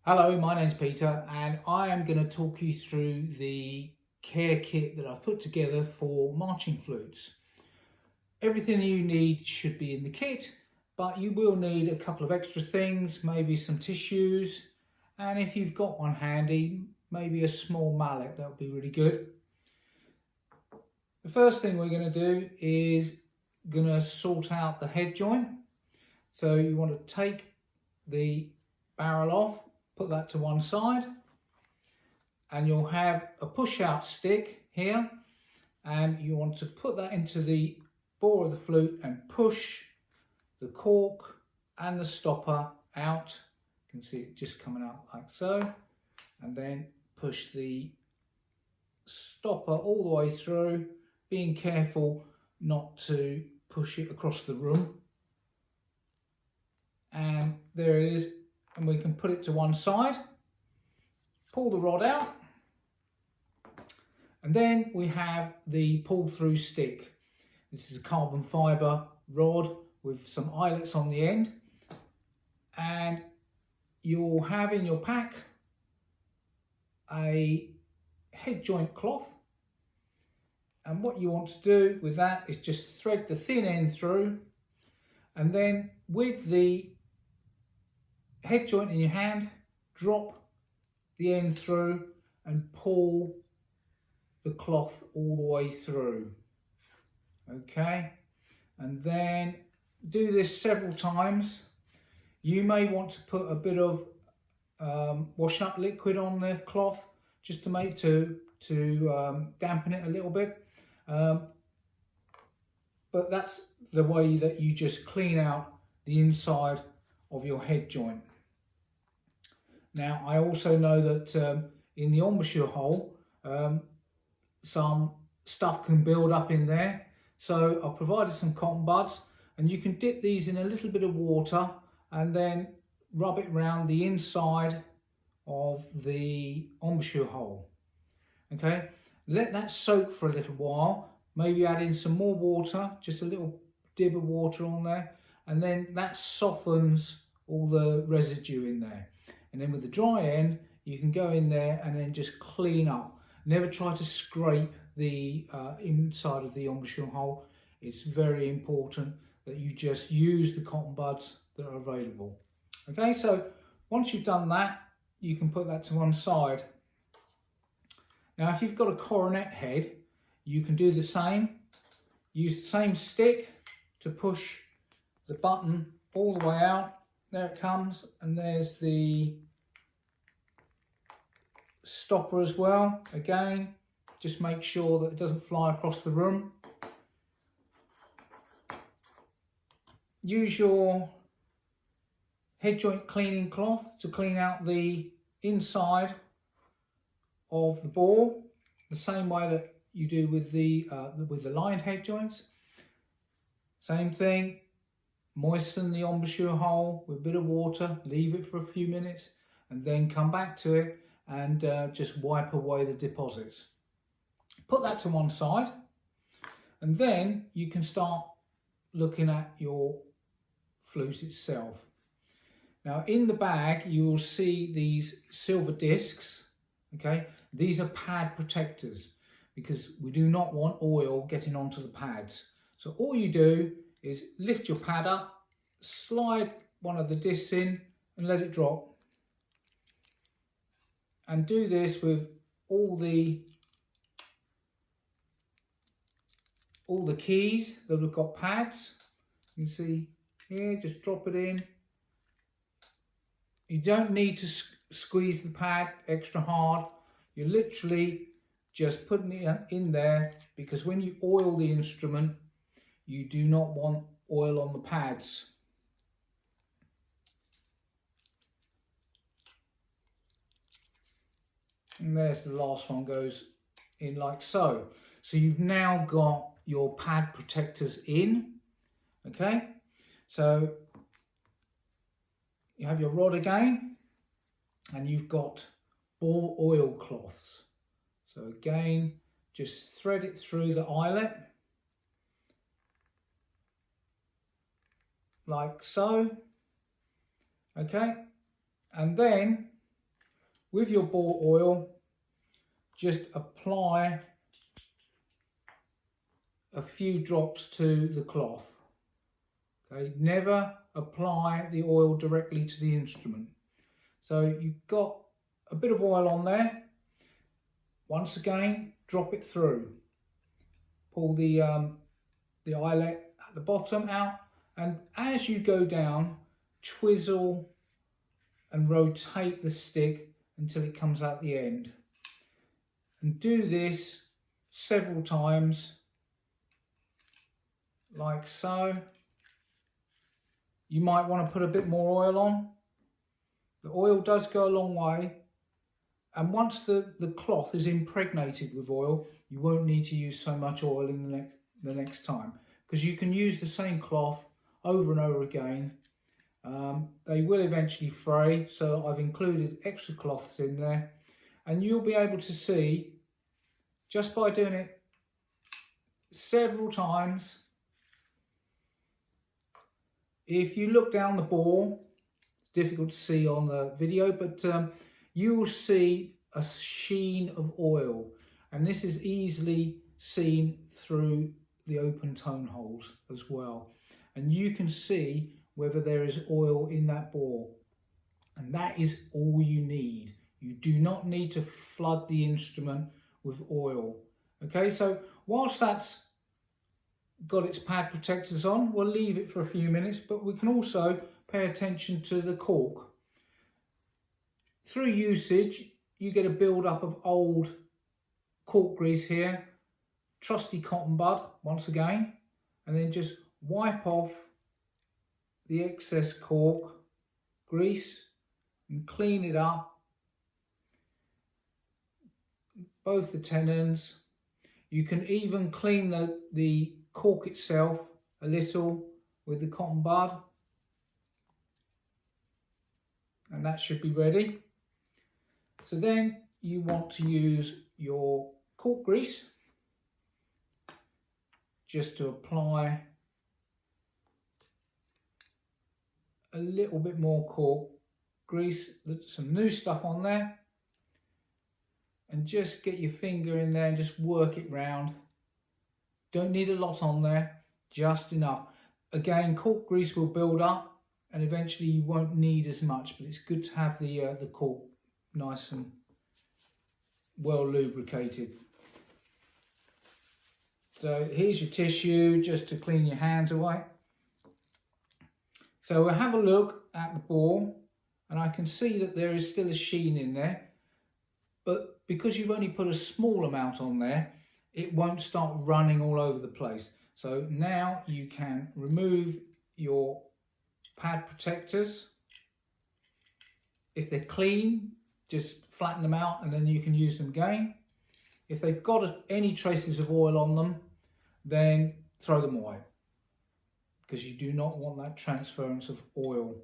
Hello, my name's Peter and I am going to talk you through the care kit that I've put together for marching flutes. Everything you need should be in the kit, but you will need a couple of extra things, maybe some tissues, and if you've got one handy, maybe a small mallet. That would be really good. The first thing we're going to do is going to sort out the head joint. So you want to take the barrel off, put that to one side, and you'll have a push out stick here, and you want to put that into the bore of the flute and push the cork and the stopper out. You can see it just coming out like so, and then push the stopper all the way through, being careful not to push it across the room. And there it is, and we can put it to one side, pull the rod out, and then we have the pull through stick. This is a carbon fibre rod with some eyelets on the end, and you'll have in your pack a head joint cloth, and what you want to do with that is just thread the thin end through, and then with the head joint in your hand, drop the end through and pull the cloth all the way through. Okay, and then do this several times. You may want to put a bit of wash up liquid on the cloth just to make dampen it a little bit, but that's the way that you just clean out the inside of your head joint. Now, I also know that in the embouchure hole, some stuff can build up in there. So I've provided some cotton buds, and you can dip these in a little bit of water and then rub it around the inside of the embouchure hole. Okay, let that soak for a little while, maybe add in some more water, just a little dib of water on there, and then that softens all the residue in there. And then with the dry end, you can go in there and then just clean up. Never try to scrape the inside of the embouchure hole. It's very important that you just use the cotton buds that are available. Okay, so once you've done that, you can put that to one side. Now, if you've got a coronet head, you can do the same. Use the same stick to push the button all the way out. There it comes, and there's the stopper as well. Again, just make sure that it doesn't fly across the room. Use your head joint cleaning cloth to clean out the inside of the bore, the same way that you do with the lined head joints. Same thing. Moisten the embouchure hole with a bit of water, leave it for a few minutes, and then come back to it and just wipe away the deposits. Put that to one side, and then you can start looking at your flute itself. Now, in the bag, you will see these silver discs. Okay, these are pad protectors because we do not want oil getting onto the pads. So all you do is lift your pad up, slide one of the discs in and let it drop. And do this with all the keys that have got pads. You can see here, just drop it in. You don't need to squeeze the pad extra hard. You're literally just putting it in there because when you oil the instrument, you do not want oil on the pads. And there's the last one, goes in like so. So you've now got your pad protectors in. Okay, so you have your rod again, and you've got bore oil cloths. So again, just thread it through the eyelet like so. Okay, and then with your bore oil, just apply a few drops to the cloth. Okay, never apply the oil directly to the instrument. So you've got a bit of oil on there. Once again, drop it through. Pull the eyelet at the bottom out, and as you go down, twizzle and rotate the stick until it comes out the end. And do this several times, like so. You might want to put a bit more oil on. The oil does go a long way, and once the cloth is impregnated with oil, you won't need to use so much oil in the next time, because you can use the same cloth over and over again. They will eventually fray, so I've included extra cloths in there, and you'll be able to see, just by doing it several times, if you look down the bore, it's difficult to see on the video, but you will see a sheen of oil, and this is easily seen through the open tone holes as well, and you can see whether there is oil in that bore, and that is all you need. You do not need to flood the instrument with oil. Okay, so whilst that's got its pad protectors on, we'll leave it for a few minutes, but we can also pay attention to the cork. Through usage, you get a build-up of old cork grease here, trusty cotton bud once again, and then just wipe off the excess cork grease and clean it up, both the tenons. You can even clean the cork itself a little with the cotton bud, and that should be ready. So then you want to use your cork grease just to apply a little bit more cork grease, some new stuff on there, and just get your finger in there and just work it round. Don't need a lot on there, just enough. Again, cork grease will build up and eventually you won't need as much, but it's good to have the cork nice and well lubricated. So here's your tissue just to clean your hands away. So we'll have a look at the bore, and I can see that there is still a sheen in there, but because you've only put a small amount on there, it won't start running all over the place. So now you can remove your pad protectors. If they're clean, just flatten them out and then you can use them again. If they've got any traces of oil on them, then throw them away, because you do not want that transference of oil.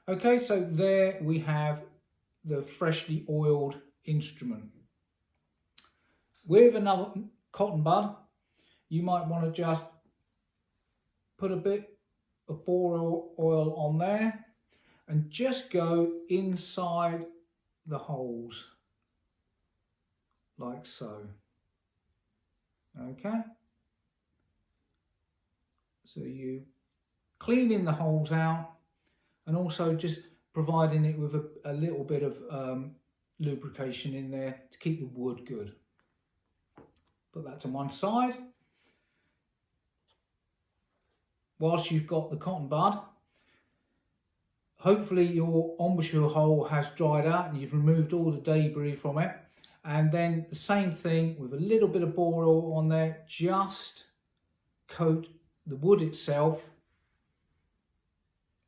Okay, so there we have the freshly oiled instrument. With another cotton bud, you might want to just put a bit of bore oil on there and just go inside the holes like so. Okay, so you cleaning the holes out and also just providing it with a little bit of lubrication in there to keep the wood good. Put that to one side. Whilst you've got the cotton bud, hopefully your embouchure hole has dried out and you've removed all the debris from it. And then the same thing with a little bit of bore oil on there, just coat the wood itself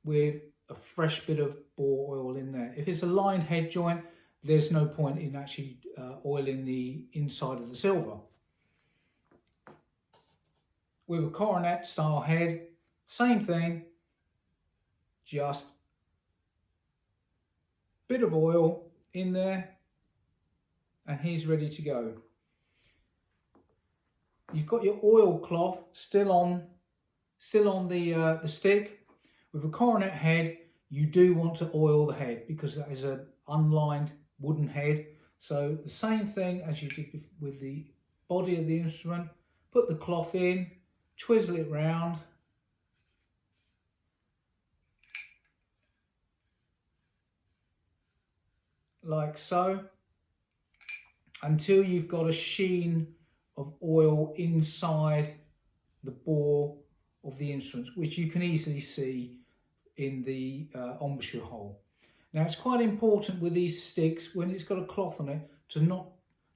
with a fresh bit of bore oil in there. If it's a lined head joint, there's no point in actually oiling the inside of the silver. With a coronet style head, same thing, just bit of oil in there and he's ready to go. You've got your oil cloth still on the stick. With a coronet head, you do want to oil the head because that is an unlined wooden head. So the same thing as you did with the body of the instrument. Put the cloth in, twizzle it round, like so, until you've got a sheen of oil inside the bore of the instrument, which you can easily see in the embouchure hole. Now it's quite important with these sticks, when it's got a cloth on it, to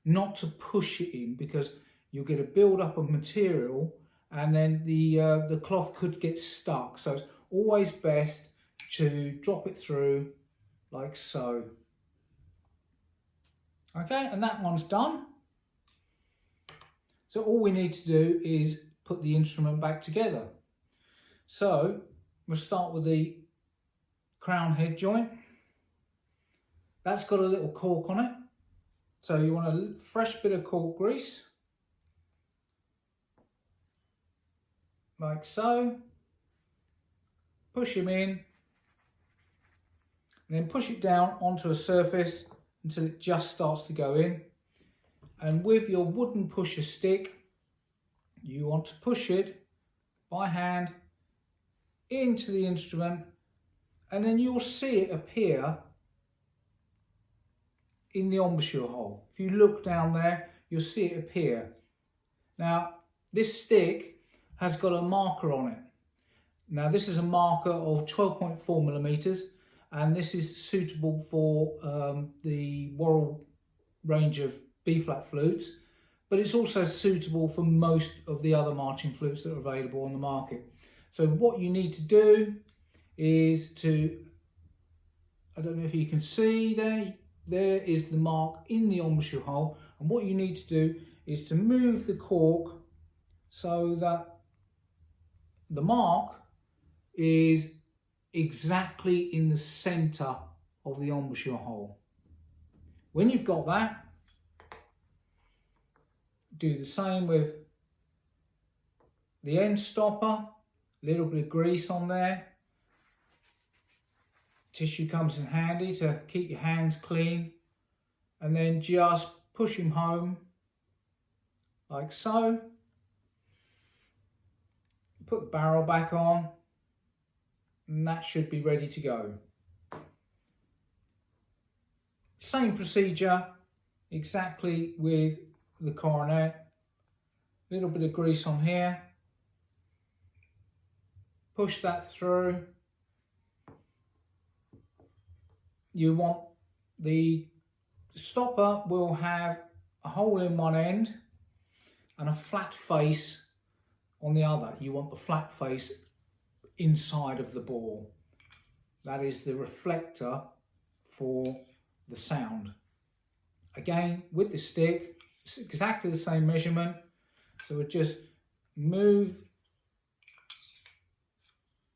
not to push it in, because you'll get a build up of material and then the cloth could get stuck. So it's always best to drop it through like so. Okay, and that one's done. So all we need to do is put the instrument back together. So we'll start with the crown head joint. That's got a little cork on it. So you want a fresh bit of cork grease, like so. Push him in, and then push it down onto a surface until it just starts to go in. And with your wooden pusher stick, you want to push it by hand into the instrument, and then you'll see it appear in the embouchure hole. If you look down there, you'll see it appear. Now, this stick has got a marker on it. Now, this is a marker of 12.4 millimeters, and this is suitable for the Worrell range of B-flat flutes, but it's also suitable for most of the other marching flutes that are available on the market. So what you need to do is to, I don't know if you can see there is the mark in the embouchure hole, and what you need to do is to move the cork so that the mark is exactly in the center of the embouchure hole. When you've got that, do the same with the end stopper, a little bit of grease on there. Tissue comes in handy to keep your hands clean, and then just push him home like so. Put the barrel back on, and that should be ready to go. Same procedure exactly with the coronet. A little bit of grease on here, push that through. You want the stopper will have a hole in one end and a flat face on the other. You want the flat face inside of the bore. That is the reflector for the sound. Again, with the stick, it's exactly the same measurement. So we just move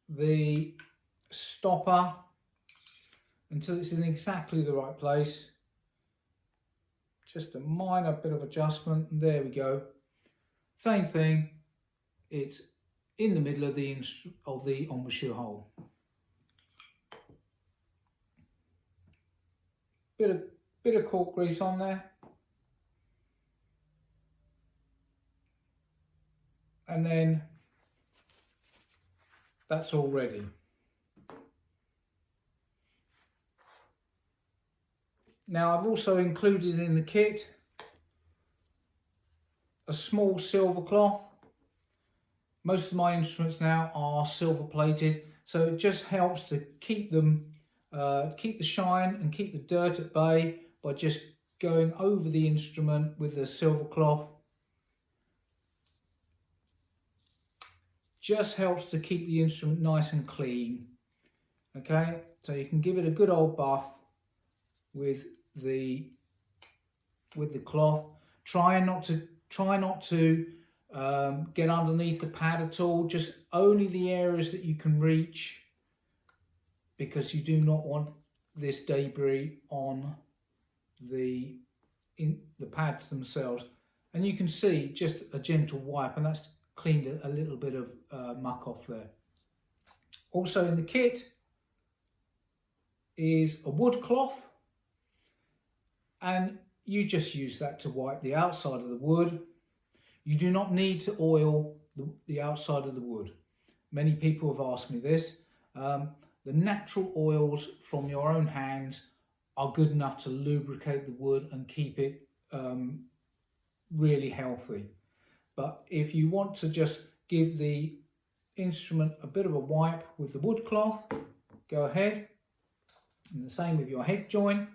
the stopper until it's in exactly the right place. Just a minor bit of adjustment, and there we go. Same thing, it's in the middle of the embouchure hole. Bit of cork grease on there. And then that's all ready. Now, I've also included in the kit a small silver cloth. Most of my instruments now are silver plated, so it just helps to keep them, keep the shine and keep the dirt at bay by just going over the instrument with the silver cloth. Just helps to keep the instrument nice and clean. Okay, so you can give it a good old buff with the cloth. Try not to get underneath the pad at all. Just only the areas that you can reach, because you do not want this debris on the pads themselves. And you can see just a gentle wipe, and that's cleaned a little bit of muck off there. Also in the kit is a wood cloth. and you just use that to wipe the outside of the wood. You do not need to oil the outside of the wood. Many people have asked me this. The natural oils from your own hands are good enough to lubricate the wood and keep it really healthy. But if you want to just give the instrument a bit of a wipe with the wood cloth, go ahead. And the same with your head joint.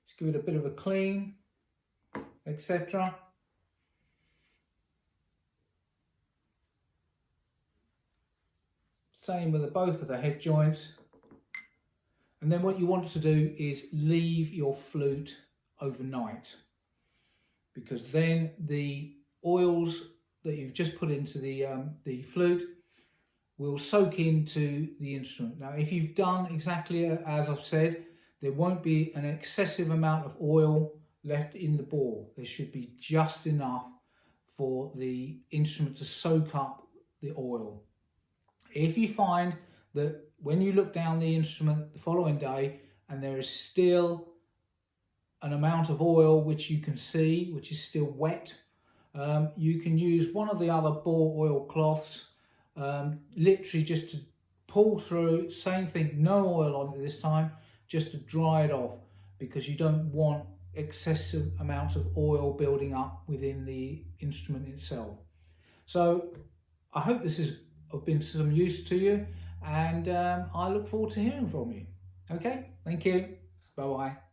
Just give it a bit of a clean, etc. Same with both of the head joints. And then what you want to do is leave your flute overnight, because then the oils that you've just put into the flute will soak into the instrument. Now, if you've done exactly as I've said, there won't be an excessive amount of oil left in the bore. There should be just enough for the instrument to soak up the oil. If you find that when you look down the instrument the following day and there is still an amount of oil which you can see, which is still wet, you can use one of the other bore oil cloths, literally just to pull through. Same thing, no oil on it this time, just to dry it off, because you don't want excessive amounts of oil building up within the instrument itself. So I hope this has been some use to you, and I look forward to hearing from you. Okay, thank you. Bye bye.